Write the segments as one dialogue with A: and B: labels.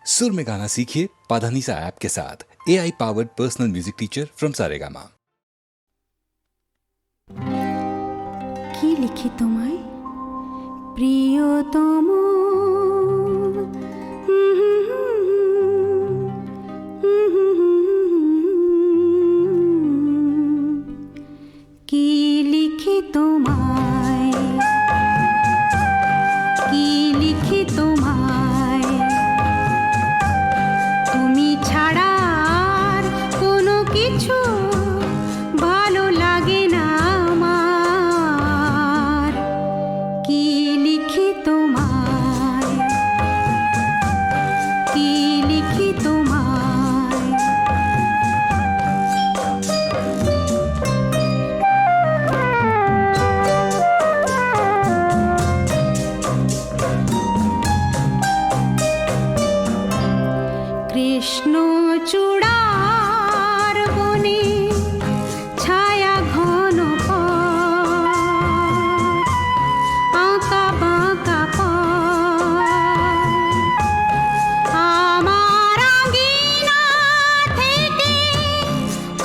A: सुर में गाना सीखिए पाधानीसा ऐप के साथ। AI powered personal music teacher from Saregama.
B: কি লিখি তোমায় প্রিয়তম, কি লিখি তোমায়, কি লিখি তোমায়, তুমি ছাড়া আর কোনো কিছু ভালো লাগে না আমার। কি লিখি তোমায়, কি লিখি তোমায়, কৃষ্ণ চূড়ার বনে ছায়া ঘন পথ, আঁকা বাঁকা পথ, আমার আঙিনা থেকে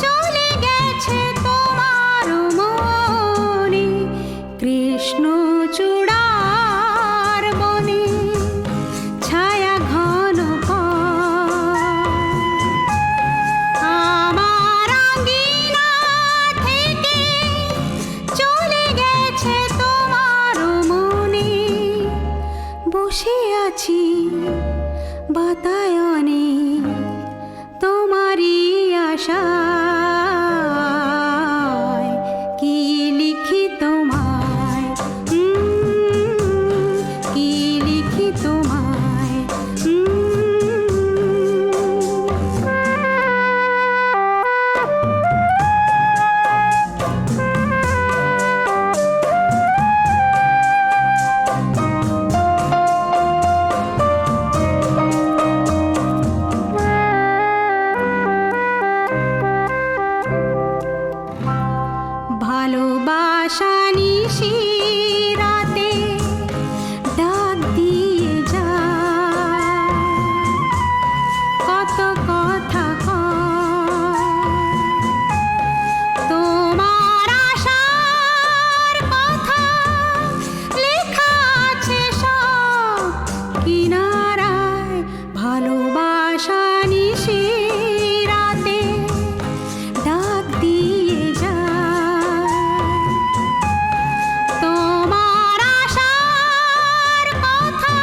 B: চলে গেছে তোমার মনে। কৃষ্ণ চূড়ার বনে ছায়া ঘন আমার আঙিনা থেকে চলে গেছে তোমার মনে। বসে আছি বাতায়নে তোমারই আশায়। কি লিখি তোমায়, কি লিখি তোমায়, ভালোবাসা নিশি রাতে ডাক দিয়ে যায়, কত কথা কয়, তোমার আশার কথা লেখা আছে সব কিনারায়। ভালোবাসা নিশি রাতে ডাক দিয়ে যায়, তোমার আশার কথা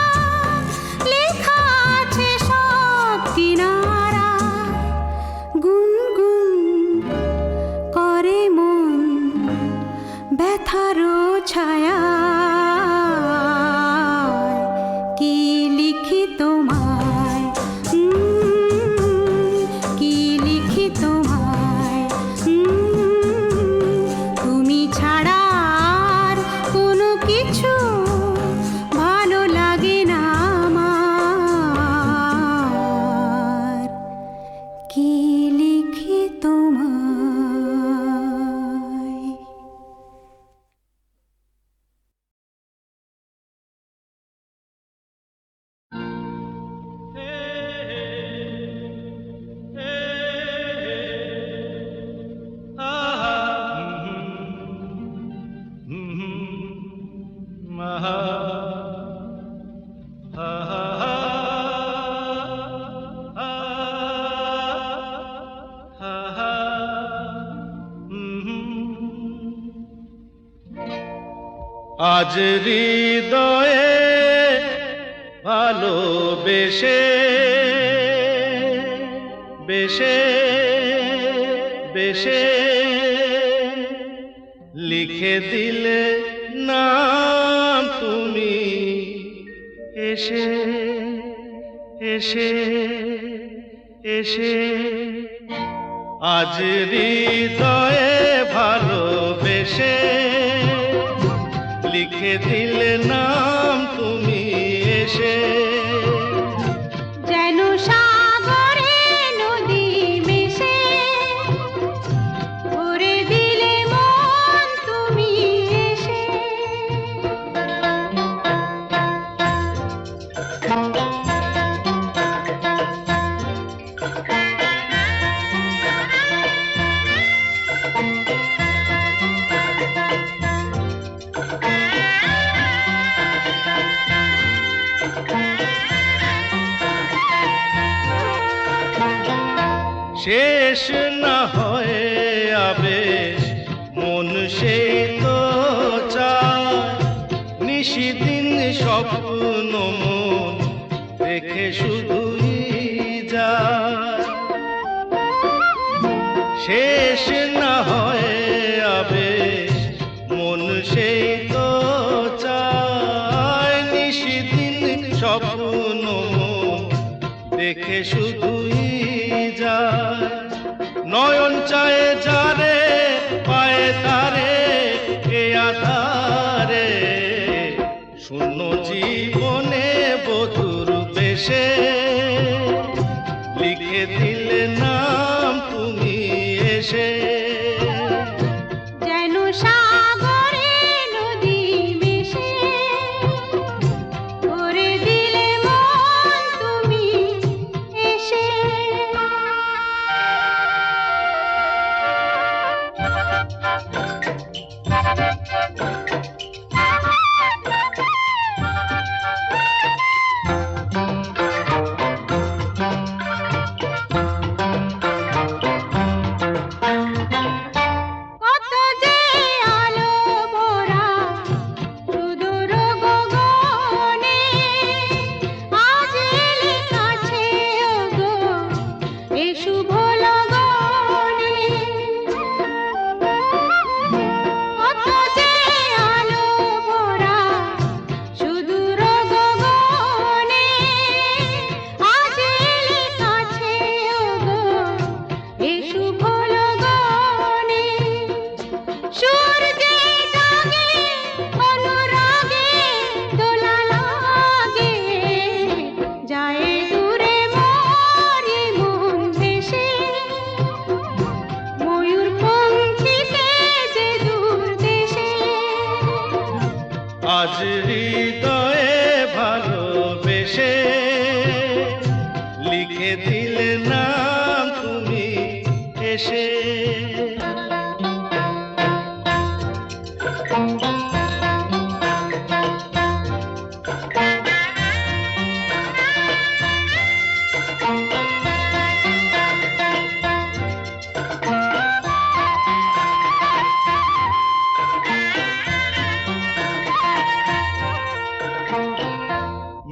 B: লেখা আছে সব কিনারায়। গুনগুন করে মন ব্যথার ছায়া। কি লিখি তোমায়, কি লিখি তোমায়, তুমি ছাড়া আর কোনো কিছু ভালো লাগে না আমার। কি লিখি তোমায়।
C: আজ হৃদয়ে ভালোবেসে বেশে বেশে লিখে দিলে নাম তুমি এসে এসে এসে। আজ হৃদয়ে ভালোবেসে লিখে দিলে নাম তুমি এসে।
B: যেন সাগরে নদী মিশে ভরে দিলে মন তুমি এসে।
C: শেষ না হয় আবেশ মন সেই তো চায় নিশিদিন স্বপ্ন মন দেখে শুধুই যায় শেষ না হয় আবেশ মন সেই তো চায় নিশিদিন স্বপ্ন মন দেখে শুধুই যায় নয়ন চায় যারে পায়ে তারে এ আধারে শূন্য জীবনে বধুর বেশে লিখে দিলে নাম তুমি এসে
B: যেন সাগরে নদী মিশে করে দিলে মন তুমি এসে কত যে আলো ভরা সুদূর গগনে আজ এলে কাছে ওগো এ শুভ লগনে কত যে আলো ভরা সুদূর গগনে আজ এলে কাছে ওগো এ শুভ লগনে সূর্যে জাগে অনুরাগে দোলা লাগে যায় দূরে মরে মন ভেসে ময়ূর পঙ্খিতে যে দূর দেশে
C: আজ হৃদয়ে ভালোবেসে লিখে দিলে নাম তুমি এসে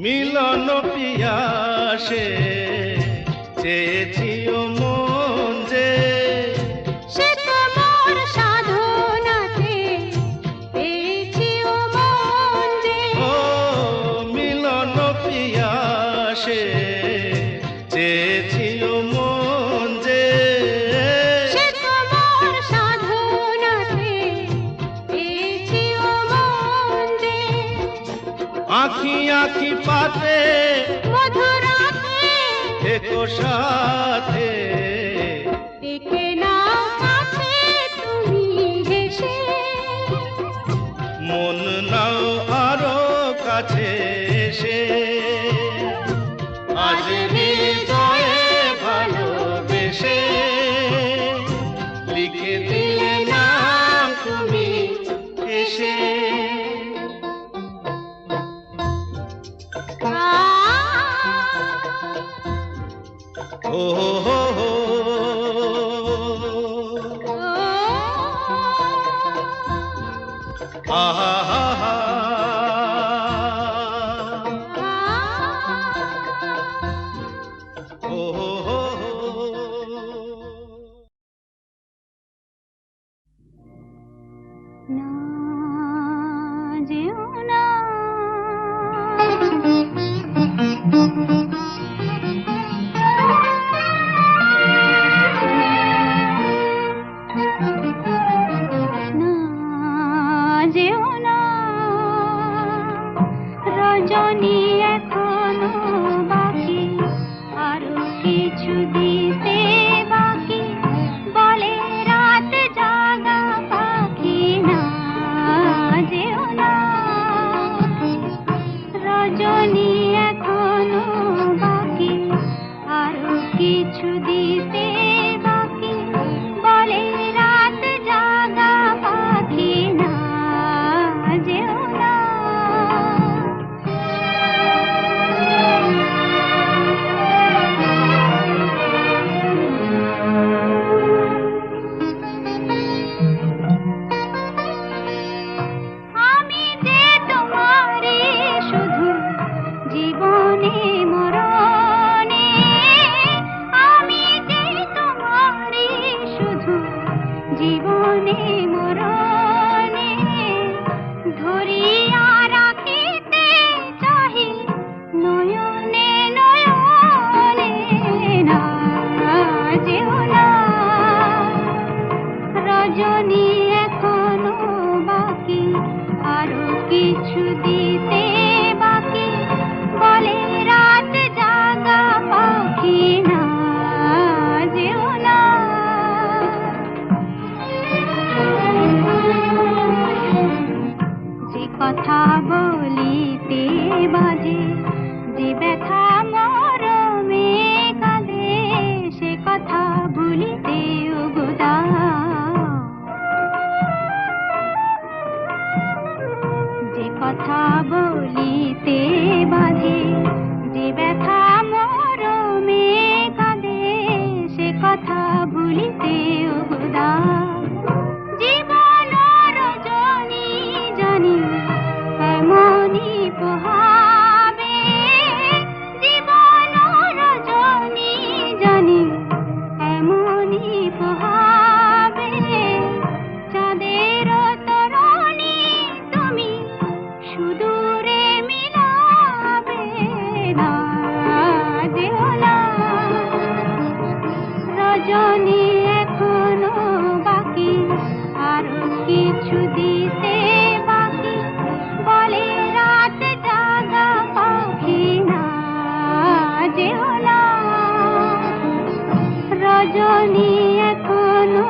C: মিলন পিয়াসে চেয়েছিও মন যে
B: সে তোমার সাধনাতে পেয়েছি ও মন যে
C: ও মিলন পিয়াসে চেয়েছিও মন যে
B: সে তোমার সাধনাতে পেয়েছি ও মন যে
C: আঁখি আঁখি পাতে
B: মধুরাতে
C: দেখো সাথে
B: দেখে না কাছে তুমি হেসে
C: মন নাও আরো কাছে এসে আজ হৃদয়ে ভালোবেসে লিখে দিলে নাম তুমি এসে ও হো হো আহা হা হা ও হো হো
B: না যেও না না যেও না রজনী এখনো বাকি, আরো কিছু দিতে বাকি, বলে রাত জাগা পাখি না যেও না। রজনী এখনো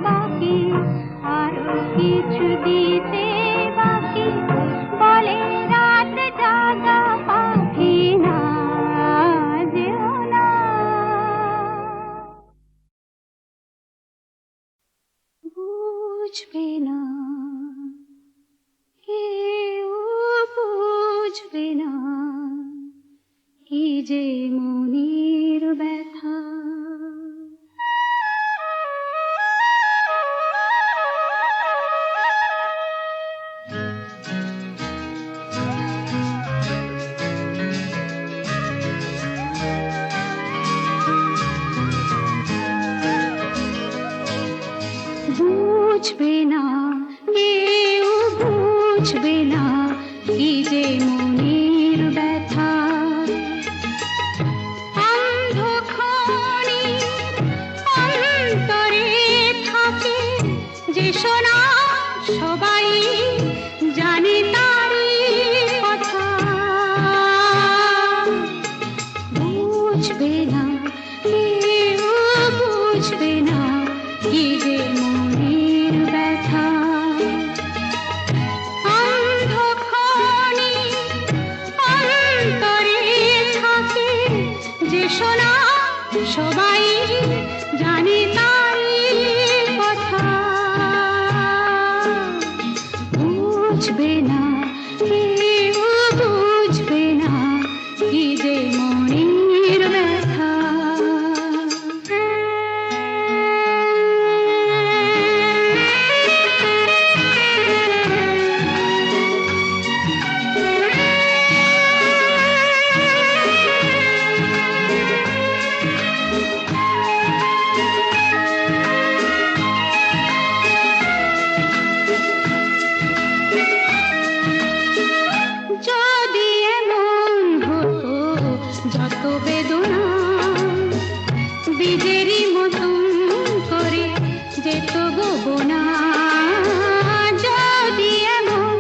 B: বাকি, আরো কিছু দিতে বাকি, বলে রাত জাগা পাখি না যেও না। বুঝবে না কেউ, বুঝবে না কি যে মনের ব্যথা। বুঝবে না কেউ, বুঝবে না কি যে মনের ব্যথা। অন্ধক্ষণে অন্তরে থাকে যে শোনা, সবাই জানে তারই কথা। বুঝবে না কেউ, বুঝবে না কি যে মনের ব্যথা। অন্ধক্ষণে অন্তরে থাকে যে শোনা, সবাই জানে তারই কথা। বুঝবে না কেউ, বুঝবে না কি যে মনের ব্যথা। যদি এমন হতো যত বেদনা বীজেরই মতন করে যেত গোবনা। যদি এমন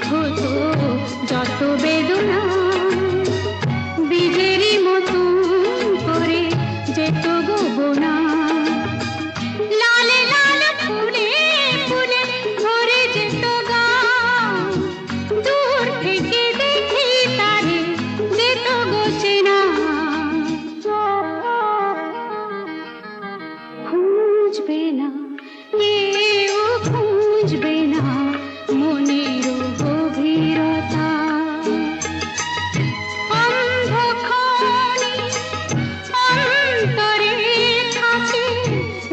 B: হতো যত বেদনা বীজেরই মতন করে যেত গোবনা। লালে লাল ফুলে ফুলে ভরে যেত গান, দূর থেকে দেখি তারে যেত গোচেনা। খুঁজবে না কেউ, খুঁজবে না মনের গভীরতা। অন্ধক্ষণে অন্তরে থাকে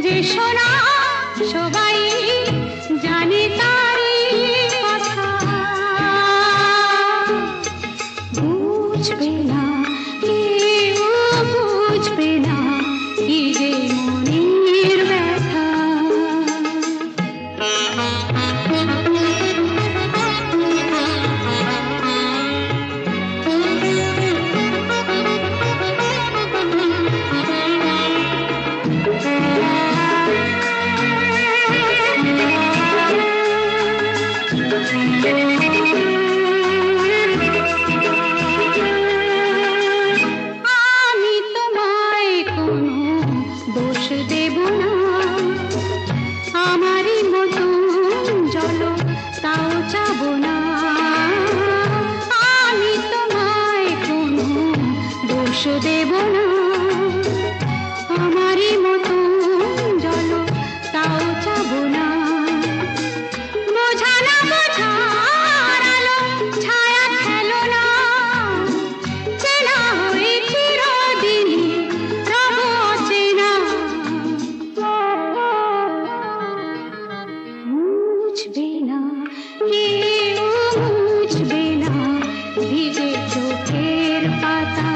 B: যে শোনা, সবাই জানে তারই কথা। বুঝবে না কেউ, বুঝবে না কি যে মনের ব্যথা। আমি তোমায় কোনো দোষ দেব না, আমারই মতন জল তাও চাব না। আমি তোমায় কোনো দোষ দেব না, আমারই মতন জল তাও চাব না। বোঝা না বোঝার আলো ছায়া খেলো না, চেনা হয়ে চিরদিনই রব অচেনা। বুঝবে না কেউ, বুঝবে না ভিজে চোখের পাতা।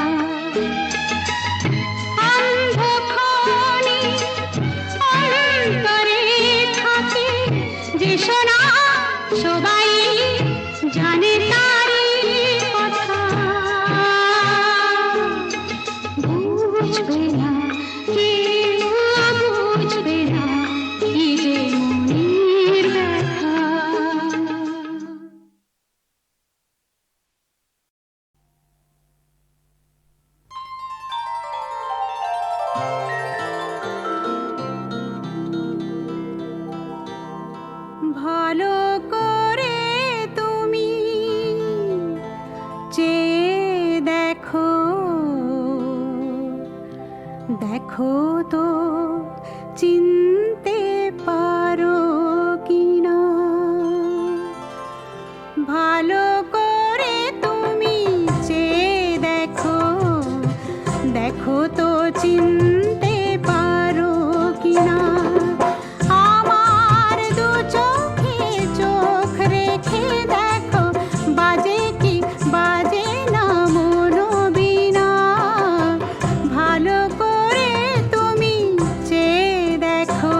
B: দেখো তো চিনতে পারো কিনা, ভালো করে তুমি চেয়ে দেখো, দেখো তো চিনতে পারো কিনা। আমার দু চোখে চোখ রেখে দেখো, বাজে কি বাজে না মনোবীণা, ভালো করে তুমি চেয়ে দেখো,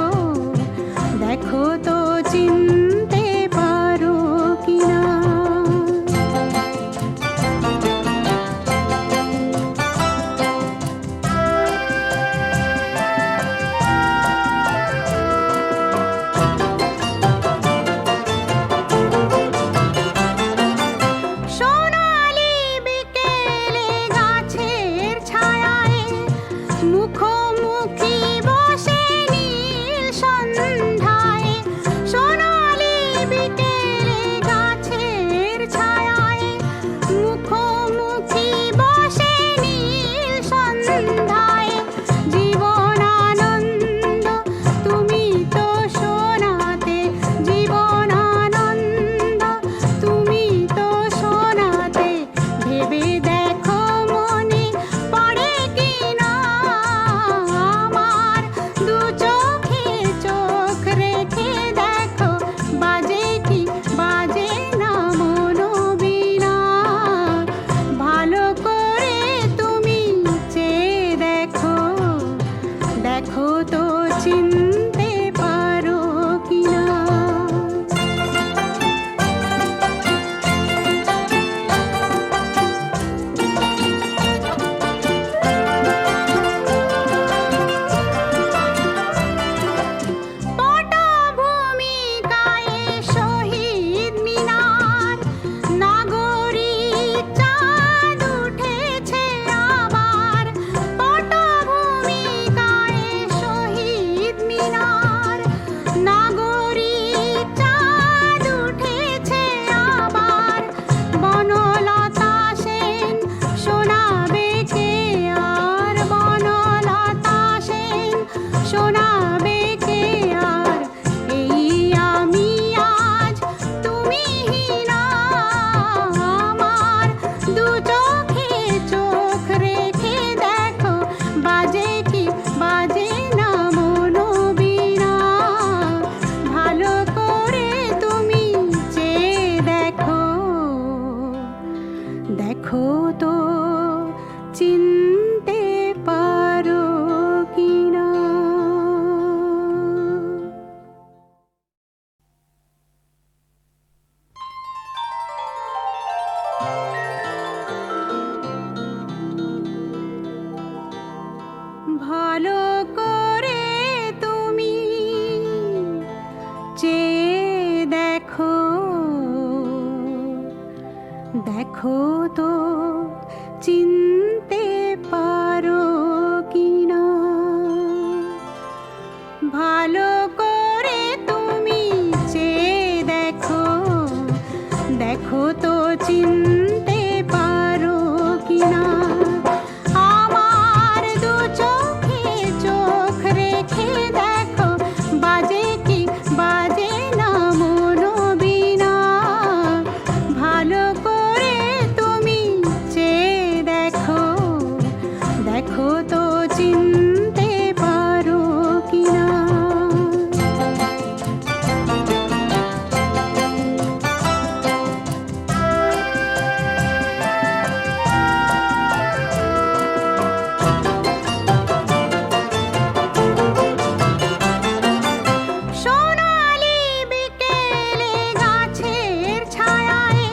B: দেখো তো চিনতে পারো কিনা। সোনালি বিকেলে গাছের ছায়ায় মুখোমুখি বসে নীল সন্ধ্যায়, সোনালি বিকেলে গাছের ছায়ায় মুখোমুখি বসে নীল সন্ধ্যায়, জীবন আনন্দ তুমি তো শোনাতে, জীবন আনন্দ তুমি তো শোনাতে, ভেবে দেখো মনে পড়ে কিনা। আমার দু চোখে চোখ রেখে দেখো, বাজে কি বাজে না মনোবীণা, ভালো করে তুমি চেয়ে দেখো, দেখো তো চিনতে পারো কিনা। পটভূমিকায় শহীদ মিনার, নাগরিক চাঁদ উঠেছে আবার, পটভূমিকায় শহীদ মিনার, নাগরিক চাঁদ উঠেছে আবার, বনলতা সেন শোনাবে কে আর, বনলতা সেন শোনাবে কে আর, এই আমি আজ তুমি হীনা। আমার দু চোখে চোখ রেখে দেখো, বাজে কি বাজে না মনোবীণা, ভালো করে তুমি চেয়ে দেখো, দেখো তো চিনতে পারো কিনা। ভালো করে তুমি চেয়ে দেখো, দেখো তো চিনতে পারো কিনা, ভালো করে তুমি চেয়ে দেখো, দেখো তো চিনতে পারো কিনা। আমার দু চোখে চোখ রেখে দেখো, বাজে কি বাজে না মনোবীণা, ভালো করে তুমি চেয়ে দেখো, দেখো তো চিনতে পারো কিনা। সোনালি বিকেলে গাছের ছায়ায়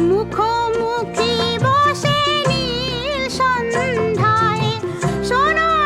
B: মুখোমুখি বসে নীল সন্ধ্যায়, সোনালি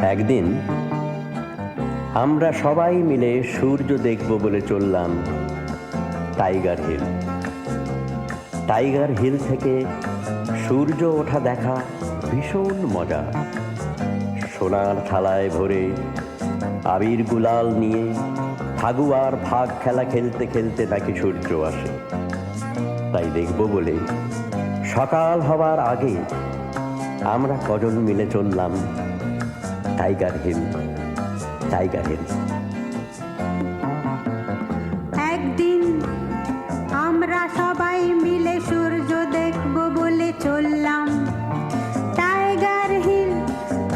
D: একদিন আমরা সবাই মিলে সূর্য দেখব বলে চললাম টাইগার হিল। টাইগার হিল থেকে সূর্য ওঠা দেখা ভীষণ মজা। সোনার থালায় ভরে আবির গুলাল নিয়ে ফাগুয়ার ভাগ খেলা খেলতে খেলতে নাকি সূর্য আসে। তাই দেখব বলে সকাল হবার আগে আমরা কজন মিলে চললাম টাইগার হিল। টাইগার হিল।
E: একদিন আমরা সবাই মিলে সূর্য দেখব বলে চললাম টাইগার হিল।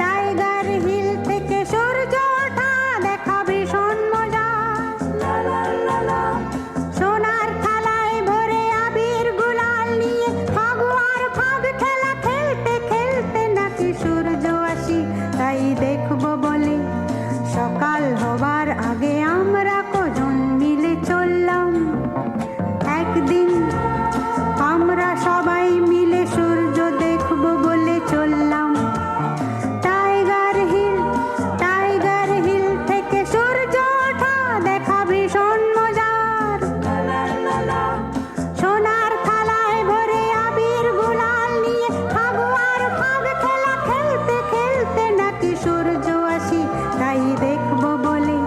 E: টাইগার হিল থেকে সূর্য ওঠা দেখা ভীষণ মজা। সোনার থালায় ভরে আবির গুলাল নিয়ে ফাগুয়ার ফাগ খেলা খেলতে খেলতে নাকি সূর্য আসি। তাই দেখব বলে সকাল হবার আগে আমরা কজন মিলে চললাম। একদিন আমরা সবাই মিলে সূর্য দেখব বলে চললাম টাইগার হিল। টাইগার হিল থেকে সূর্য ওঠা দেখা ভীষণ মজার। সোনার থালায় ভরে আবির গুলাল নিয়ে ফাগুয়ার ফাগ খেলা খেলতে খেলতে নাকি সূর্য আসি। তাই দেখব বলে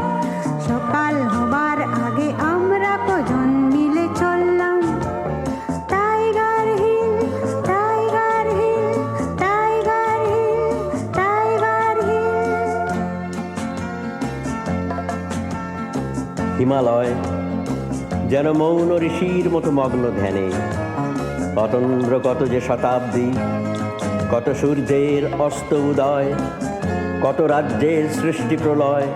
E: সকাল হবার আগে আমরা কজন মিলে চললাম টাইগার হিল। টাইগার হিল। টাইগার হিল। টাইগার হিল।
D: হিমালয় যেন মৌন ঋষির মতো মগ্ন ধ্যানে। অতন্দ্র কত যে শতাব্দী, কত সূর্যের অস্ত উদয়, কত রাজ্যের সৃষ্টি প্রলয়।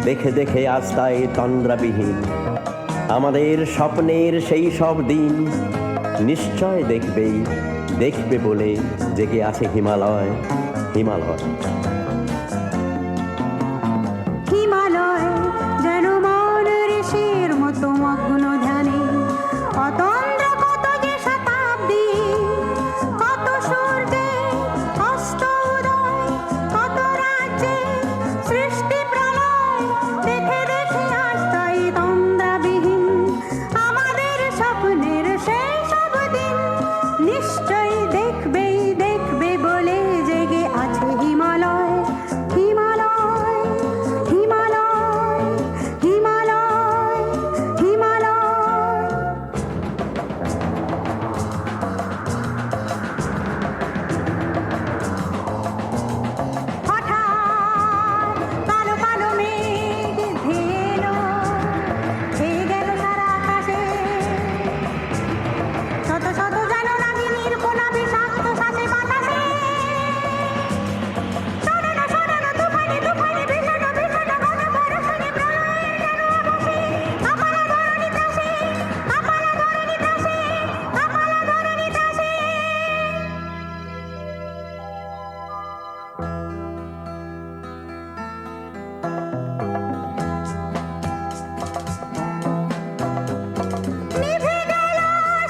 D: দেখে দেখে আজ তাই তন্দ্রাবিহীন আমাদের স্বপ্নের সেই সব দিন। নিশ্চয় দেখবেই, দেখবে বলে জেগে আছে হিমালয়। হিমালয়।
E: হিমালয় যেন মৌন ঋষির মতো মগ্ন ধ্যানে। অতন্দ্র কত যে শতাব্দী, কত সূর্যের অস্ত উদয়, কত রাজ্যের সৃষ্টি প্রলয়। দেখে দেখে আজ তাই তন্দ্রাবিহীন আমাদের স্বপ্নের সেই সব দিন। নিশ্চয়ই দেখবেই, দেখবে বলে জেগে আছে হিমালয়। হিমালয়। হিমালয়। হিমালয়। হিমালয়। হঠাৎ কালো কালো মেঘ ধেয়ে এলো, ছেয়ে গেল সারা আকাশে। শত শত যেন রাগিনীর কোনা বিষাক্ত শ্বাসে বাতাসে। শোনো না, শোনো না, তুফানে তুফানে ভীষণ ভীষণ ঘন বর্ষণে প্রলয়ের যেন আভাসে। আপালা ধরণী ত্রাসে, আপালা ধরণী ত্রাসে, আপালা ধরণী ত্রাসে। নিভে গেল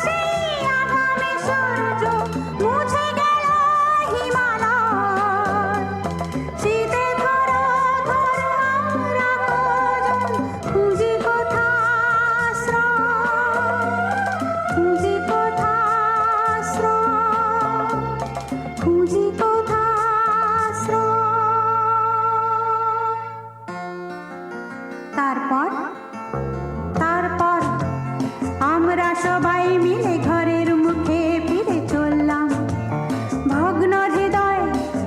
E: সেই আগামী সূর্য, মুছে গেল হিমালয়। শীতে ধরো ধরো আমরা কজন খুঁজি কোথা আশ্রয়। খুঁজি কোথা আশ্রয়। খুঁজি কোথা আশ্রয়। তারপর তারপর আমরা সবাই মিলে ঘরের মুখে ফিরে চললাম ভগ্ন হৃদয়।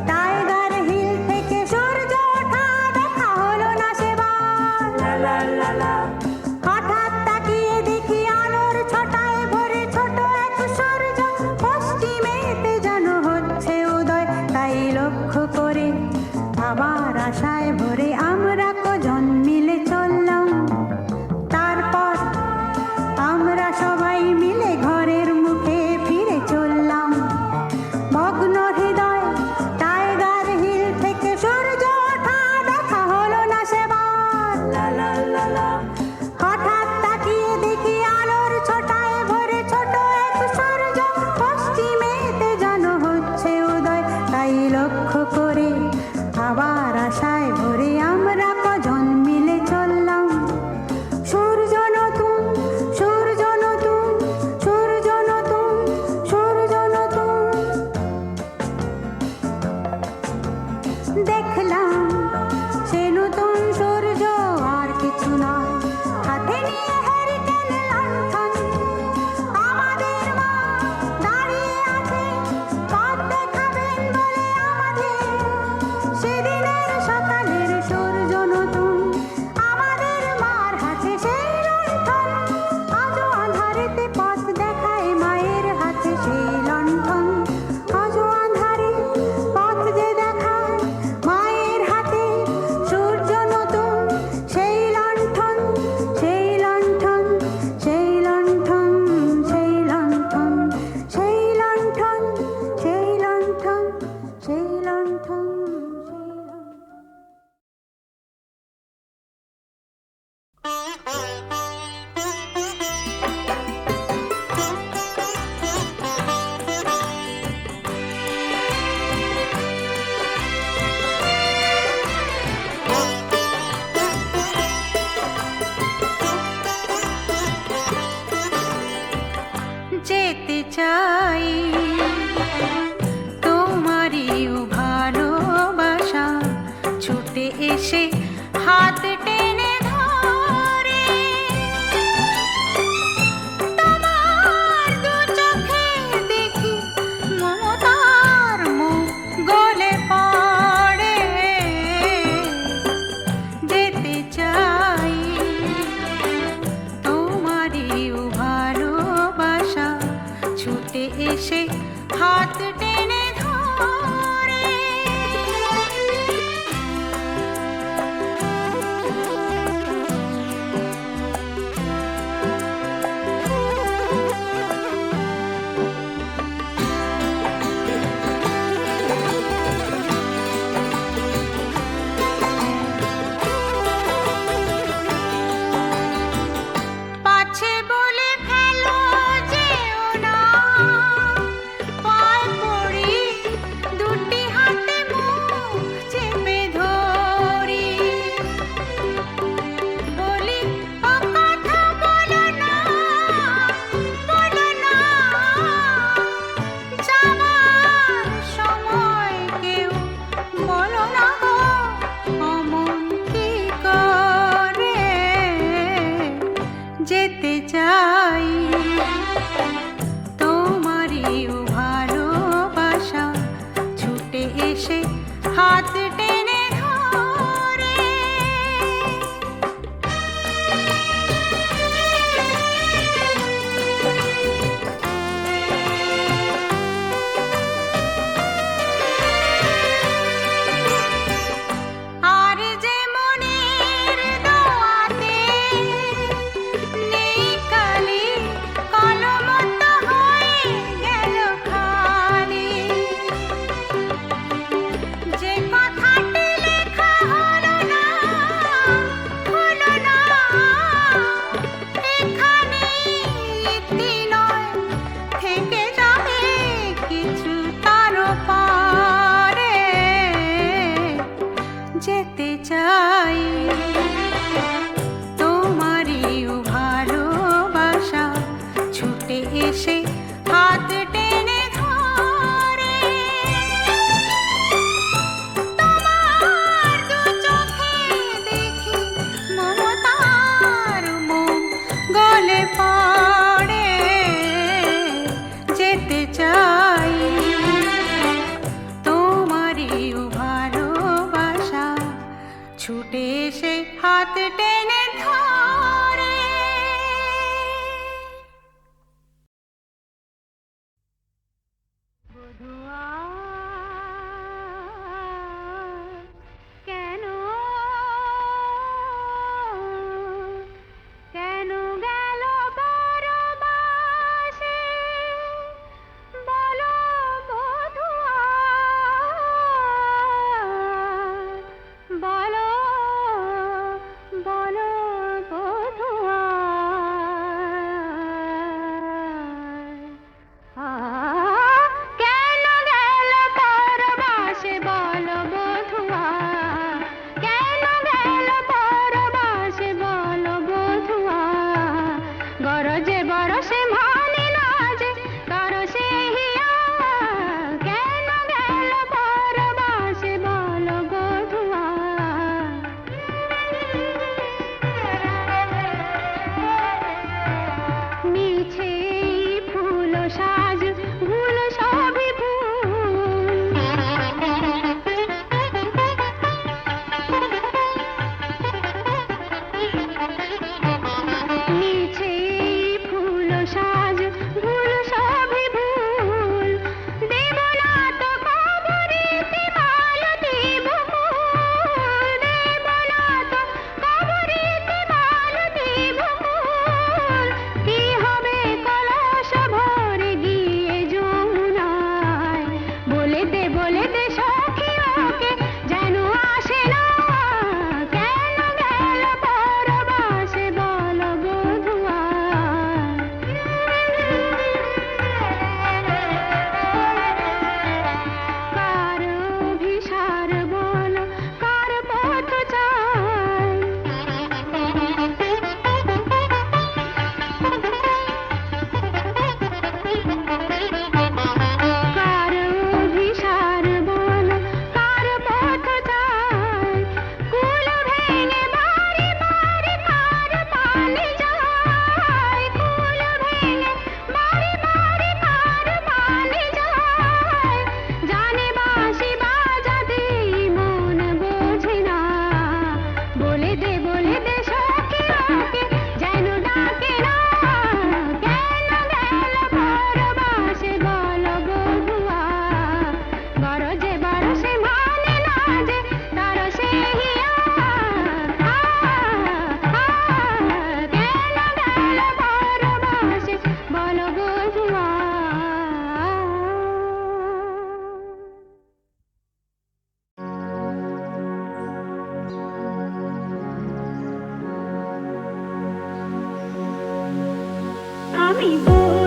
E: টাইগার হিল থেকে সূর্য ওঠা দেখা হলো না সেবার। হঠাৎ তাকিয়ে দেখি আলোর ছটায় ভরে ছোট এক সূর্য পশ্চিমেতে যেন হচ্ছে উদয়। তাই লক্ষ্য করে আবার আশায় ভরে আমরা কজন মিলে চললাম। তারপর আমরা সবাই মিলে ঘরের মুখে ফিরে চললাম ভগ্ন হৃদয়। টাইগার হিল থেকে সূর্য ওঠা দেখা হলো না সেবার। হঠাৎ তাকিয়ে দেখি আলোর ছটায় ভরে ছোট এক সূর্য পশ্চিমেতে যেন হচ্ছে উদয়। তাই লক্ষ্য করে আবার দেখলাম সে নতুন সূর্য আর কিছু নয়, হাতে নিয়ে হ্যারিকেন লণ্ঠন। আমাদের মা দাঁড়িয়ে আছে পথ দেখাবেন বলে আমাদের, সেদিনের সকালের সূর্য নতুন, আমাদের মার হাতে সেই লণ্ঠন। আজও আঁধারেতে পথ দেখায় মায়ের হাতে সেই লণ্ঠন, আজও আঁধারে পথ যে দেখায় মায়ের হাতে সূর্য নতুন, সেই লণ্ঠন, সেই লণ্ঠন, সেই লণ্ঠন, সেই লণ্ঠন, সেই লণ্ঠন, সেই লণ্ঠন, সেই লণ্ঠন, সেই লণ্ঠন। যেতে চাই তোমারই ভালোবাসা, ছুটে এসে হাত টেনে ধরে, তোমার দু চোখে দেখি মমতার মুখ গলে পড়ে। যেতে চাই তোমারই ভালোবাসা, ছুটে এসে হাত টেনে ধরে। পাছে বলে ফেলো যেও না, পায়ে পড়ি দুটি হাতে মুখ চেপে ধরি, বলি ও কথা বলো না, বলো না, যাবার সময় কেউ বলো না গো অমন কি করে। যেতে চাই তোমারই ভালোবাসা, ছুটে এসে হাত টেনে ধরে। আর যে মনের দোয়াতে নেই কালি, কলম তো হয়ে গেল খালি, যে কথাটি লেখা হলো না, হলো না, এখানেই ইতি নয়, থেকে যাবে কিছু তার পারে। যেতে চাই তোমারই ভালোবাসা, ছুটে এসে হাত টেনে ধরে, তোমার দু চোখে দেখি মমতার মুখ গলে পড়ে। যেতে চাই তোমারই ভালোবাসা, ছুটে এসে হাত টেনে ধরে। বধুয়া কেন, কেন গেল পরবাসে, বলো বধুয়া, বলো, বলো
B: আমি বলবো